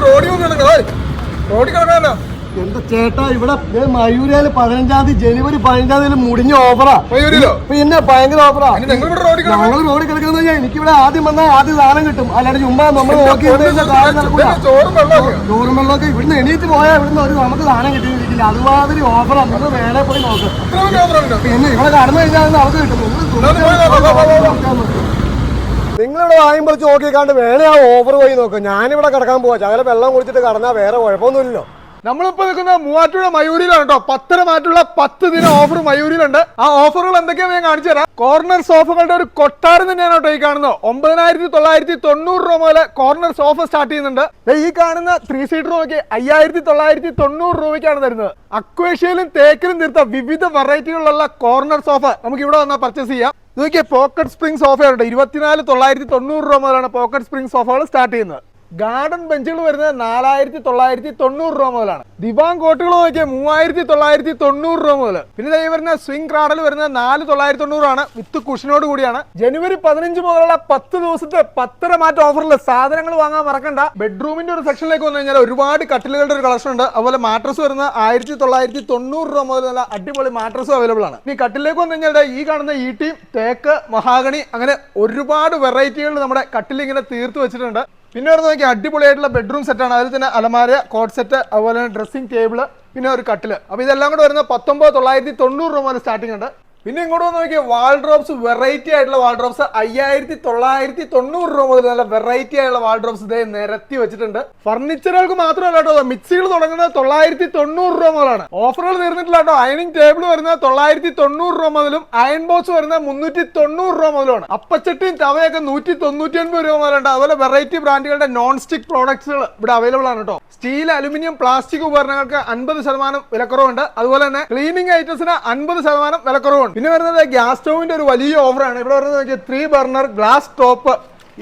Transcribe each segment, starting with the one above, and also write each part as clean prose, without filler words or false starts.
റോഡിൽ കിടക്കാനോ എന്താ ചേട്ടാ ഇവിടെ മയൂരിയില് 15-ാം തീയതി ജനുവരി 15-ാം തീയതി മുടിഞ്ഞ ഓഫറാ. പിന്നെ ഭയങ്കര ഓഫറാ. ഞങ്ങൾ റോഡിൽ കിടക്കുന്ന എനിക്കിവിടെ ആദ്യം വന്നാൽ ആദ്യം സാധനം കിട്ടും. അല്ലാണ്ട് ചുമ്മാ നമ്മൾ നോക്കി ചോറും വെള്ളമൊക്കെ ഇവിടുന്ന് എണീറ്റ് പോയാൽ ഇവിടുന്ന് ഒരു നമുക്ക് സാധനം കിട്ടിയിരിക്കില്ല. അതുമാതിരി ഓഫറാ. നിങ്ങൾ വേണേ പോയി നോക്ക്. പിന്നെ ഇവിടെ കടന്നു കഴിഞ്ഞാൽ നമുക്ക് കിട്ടും. നിങ്ങളിവിടെ വായും പൊളിച്ച് നോക്കിക്കാണ്ട് വേണേ ആ ഓഫർ പോയി നോക്കും. ഞാനിവിടെ കിടക്കാൻ പോവാ. ചകല വെള്ളം കുടിച്ചിട്ട് കടന്നാൽ വേറെ കുഴപ്പമൊന്നുമില്ലല്ലോ. നമ്മളിപ്പോ നിൽക്കുന്ന മൂവാറ്റുപുഴ മയൂരിയിലാണ് കേട്ടോ. 10 മാറ്റുള്ള 10 ദിന ഓഫർ മയൂരിയിലുണ്ട്. ആ ഓഫറുകൾ എന്തൊക്കെയാ ഞാൻ കാണിച്ചു തരാം. കോർണർ സോഫകളുടെ ഒരു കൊട്ടാരം തന്നെയാണ് കേട്ടോ ഈ കാണുന്നത്. 9990 രൂപ മുതൽ കോർണർ സോഫ സ്റ്റാർട്ട് ചെയ്യുന്നുണ്ട്. ഈ കാണുന്ന 3 സീറ്റർ നോക്കി 5990 രൂപയ്ക്കാണ് തരുന്നത്. അക്വേഷ്യയിലും തേക്കിലും തീർത്ത വിവിധ വെറൈറ്റികളുള്ള കോർണർ സോഫ നമുക്ക് ഇവിടെ വന്നാൽ പർച്ചേസ് ചെയ്യാം. നോക്കിയ പോക്കറ്റ് സ്പ്രിംഗ് സോഫയുണ്ട്. 24,990 രൂപ മുതലാണ് പോക്കറ്റ് സ്പ്രിംഗ് സോഫകൾ സ്റ്റാർട്ട് ചെയ്യുന്നത്. ഗാർഡൻ ബെഞ്ചുകൾ വരുന്നത് 4,990 രൂപ മുതലാണ്. ദിവാൻ കോട്ടുകൾ നോക്കിയാൽ 3,990 രൂപ മുതൽ. പിന്നെ ഈ വരുന്ന സ്വിംഗ് ക്രാഡൽ വരുന്നത് 4,990 ആണ് വിത്ത് കുഷനോട് കൂടിയാണ്. ജനുവരി 15 മുതലുള്ള 10 ദിവസത്തെ 10 മാറ്റ ഓഫറിൽ സാധനങ്ങൾ വാങ്ങാൻ മറക്കണ്ട. ബെഡ്റൂമിന്റെ ഒരു സെക്ഷനിലേക്ക് വന്നു കഴിഞ്ഞാൽ ഒരുപാട് കട്ടിലുകളുടെ ഒരു കളക്ഷൻ ഉണ്ട്. അതുപോലെ മാട്രസ് വരുന്നത് 1990 രൂപ മുതൽ നല്ല അടിപൊളി മാട്രസും അവൈലബിൾ ആണ്. ഈ കട്ടിലേക്ക് വന്നു കഴിഞ്ഞാൽ ഈ കാണുന്ന ഈട്ടി, തേക്ക്, മഹാഗണി അങ്ങനെ ഒരുപാട് വെറൈറ്റികൾ നമ്മുടെ കട്ടിൽ ഇങ്ങനെ തീർത്ത് വെച്ചിട്ടുണ്ട്. പിന്നെ വരുന്ന നോക്കി അടിപൊളിയായിട്ടുള്ള ബെഡ്റൂം സെറ്റാണ്. അതിൽ തന്നെ അലമാര, കോട്ട് സെറ്റ്, അതുപോലെ തന്നെ ഡ്രസ്സിംഗ് ടേബിൾ, പിന്നെ ഒരു കട്ടില്. അപ്പോൾ ഇതെല്ലാം കൂടെ വരുന്നത് 19,990 രൂപ മുതൽ സ്റ്റാർട്ടിംഗ് ഉണ്ട്. പിന്നെ ഇങ്ങോട്ട് വന്ന് നോക്കിയാൽ വാൾഡ്രോബ്സ്, വെറൈറ്റി ആയിട്ടുള്ള വാൾഡ്രോബ്സ് 5,990 രൂപ മുതൽ നല്ല വെറൈറ്റി ആയിട്ടുള്ള വാൾഡ്രോബ്സ് ഇതേ നിരത്തി വെച്ചിട്ടുണ്ട്. ഫർണിച്ചറുകൾക്ക് മാത്രമല്ല കേട്ടോ, മിക്സികൾ തുടങ്ങുന്നത് 990 രൂപ മുതലാണ്. ഓഫറുകൾ തീർന്നിട്ടില്ല കേട്ടോ. അയണിംഗ് ടേബിൾ വരുന്നത് 990 രൂപ മുതലും അയൺ ബോക്സ് വരുന്നത് 390 രൂപ മുതലാണ്. അപ്പച്ചട്ടിയും തവയൊക്കെ 199 രൂപ മുതലുണ്ട്. അതുപോലെ വെറൈറ്റി ബ്രാൻഡുകളുടെ നോൺ സ്റ്റിക് പ്രോഡക്ട്സുകൾ ഇവിടെ അവൈലബിൾ ആണ് കേട്ടോ. സ്റ്റീൽ, അലുമിനിയം, പ്ലാസ്റ്റിക് ഉപകരണങ്ങൾക്ക് 50% വിലക്കുറവുണ്ട്. അതുപോലെ തന്നെ ക്ലീനിങ് ഐറ്റംസിന് 50% വിലക്കുറവുണ്ട്. പിന്നെ വരുന്നത് ഗ്യാസ് സ്റ്റൗവിന്റെ ഒരു വലിയ ഓഫറാണ്. ഇവിടെ വരുന്നത് 3 ബർണർ ഗ്ലാസ് ടോപ്പ്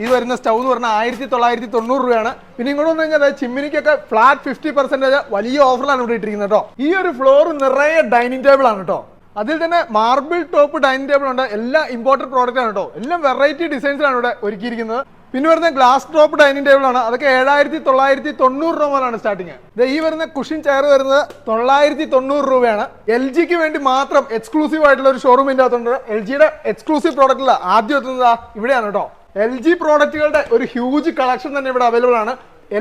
ഇത് വരുന്ന സ്റ്റൗ എന്ന് പറഞ്ഞാൽ 1990 രൂപയാണ്. പിന്നെ ഇങ്ങോട്ട് വന്നു കഴിഞ്ഞാൽ ചിമ്മിനിക്കൊക്കെ ഫ്ലാറ്റ് 50% വലിയ ഓഫറിലാണ് ഇവിടെ ഇട്ടിരിക്കുന്നത് കേട്ടോ. ഈ ഒരു ഫ്ലോർ നിറയെ ഡൈനിങ് ടേബിൾ ആണ് കേട്ടോ. അതിൽ തന്നെ മാർബിൾ ടോപ്പ് ഡൈനിങ് ടേബിൾ ഉണ്ട്. എല്ലാം ഇമ്പോർട്ടഡ് പ്രോഡക്റ്റ് ആണ് കേട്ടോ. എല്ലാം വെറൈറ്റി ഡിസൈൻസിലാണ് ഇവിടെ ഒരുക്കിയിരിക്കുന്നത്. പിന്നെ വരുന്ന ഗ്ലാസ് ടോപ്പ് ഡൈനിങ് ടേബിൾ ആണ്. അതൊക്കെ 7,990 രൂപ മുതലാണ് സ്റ്റാർട്ടിങ്. ഈ വരുന്ന കുഷൻ ചെയർ വരുന്നത് 990 രൂപയാണ്. LG ക്ക് വേണ്ടി മാത്രം എക്സ്ക്ലൂസീവ് ആയിട്ടുള്ള ഒരു ഷോറൂം ഇതിൻ്റെ അകത്തുണ്ട്. LG-യുടെ എക്സ്ക്ലൂസീവ് പ്രോഡക്റ്റിൽ ആദ്യം എത്തുന്നത് ഇവിടെയാണ് കേട്ടോ. LG പ്രോഡക്റ്റുകളുടെ ഒരു ഹ്യൂജ് കളക്ഷൻ തന്നെ ഇവിടെ അവൈലബിൾ ആണ്.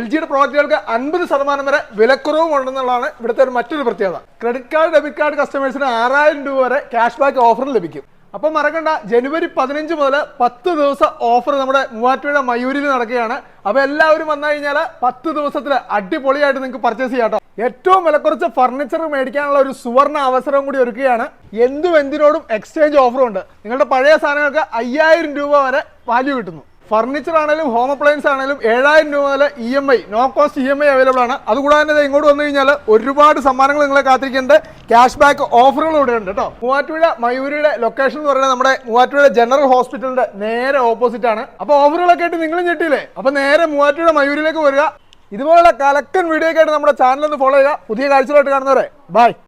LG-യുടെ പ്രോഡക്റ്റുകൾക്ക് 50% വരെ വിലക്കുറവും ഉണ്ടെന്നുള്ളതാണ് ഇവിടുത്തെ മറ്റൊരു പ്രത്യേകത. ക്രെഡിറ്റ് കാർഡ്, ഡെബിറ്റ് കാർഡ് കസ്റ്റമേഴ്സിന് 6,000 രൂപ വരെ ക്യാഷ് ബാക്ക് ഓഫർ ലഭിക്കും. അപ്പം മറക്കണ്ട, ജനുവരി 15 മുതൽ 10 ദിവസം ഓഫർ നമ്മുടെ മൂവാറ്റുപുഴ മയൂരിൽ നടക്കുകയാണ്. അപ്പോൾ എല്ലാവരും വന്നു കഴിഞ്ഞാൽ 10 ദിവസത്തിൽ അടിപൊളിയായിട്ട് നിങ്ങൾക്ക് പർച്ചേസ് ചെയ്യാം കേട്ടോ. ഏറ്റവും വിലക്കുറച്ച് ഫർണിച്ചർ മേടിക്കാനുള്ള ഒരു സുവർണ അവസരം കൂടി ഒരുക്കുകയാണ്. എന്തിനോടും എക്സ്ചേഞ്ച് ഓഫറും ഉണ്ട്. നിങ്ങളുടെ പഴയ സാധനങ്ങൾക്ക് 5,000 രൂപ വരെ വാല്യൂ കിട്ടുന്നു. ഫർണിച്ചർ ആണെങ്കിലും ഹോം അപ്ലയൻസ് ആണെങ്കിലും 7,000 രൂപ മുതൽ EMI, no cost EMI available ആണ്. അതുകൂടാതെ തന്നെ ഇങ്ങോട്ട് വന്നു കഴിഞ്ഞാൽ ഒരുപാട് സമ്മാനങ്ങൾ നിങ്ങളെ കാത്തിരിക്കേണ്ട ക്യാഷ് ബാക്ക് ഓഫറുകൾ ഇവിടെ ഉണ്ട് കേട്ടോ. മൂവാറ്റുപുഴ മയൂരിയുടെ ലൊക്കേഷൻ എന്ന് പറയുന്നത് നമ്മുടെ മൂവാറ്റുപുഴ ജനറൽ ഹോസ്പിറ്റലിന്റെ നേരെ ഓപ്പോസിറ്റ് ആണ്. അപ്പോൾ ഓഫറുകളൊക്കെ ആയിട്ട് നിങ്ങളും ഞെട്ടിയില്ലേ? അപ്പോൾ നേരെ മൂവാറ്റുപുഴ മയൂരിലേക്ക് വരിക. ഇതുപോലുള്ള കലക്കൻ വീഡിയോ ഒക്കെ ആയിട്ട് നമ്മുടെ ചാനൽ ഒന്ന് ഫോളോ ചെയ്യുക. പുതിയ കാഴ്ചകളായിട്ട് കാണുന്നവരെ ബൈ.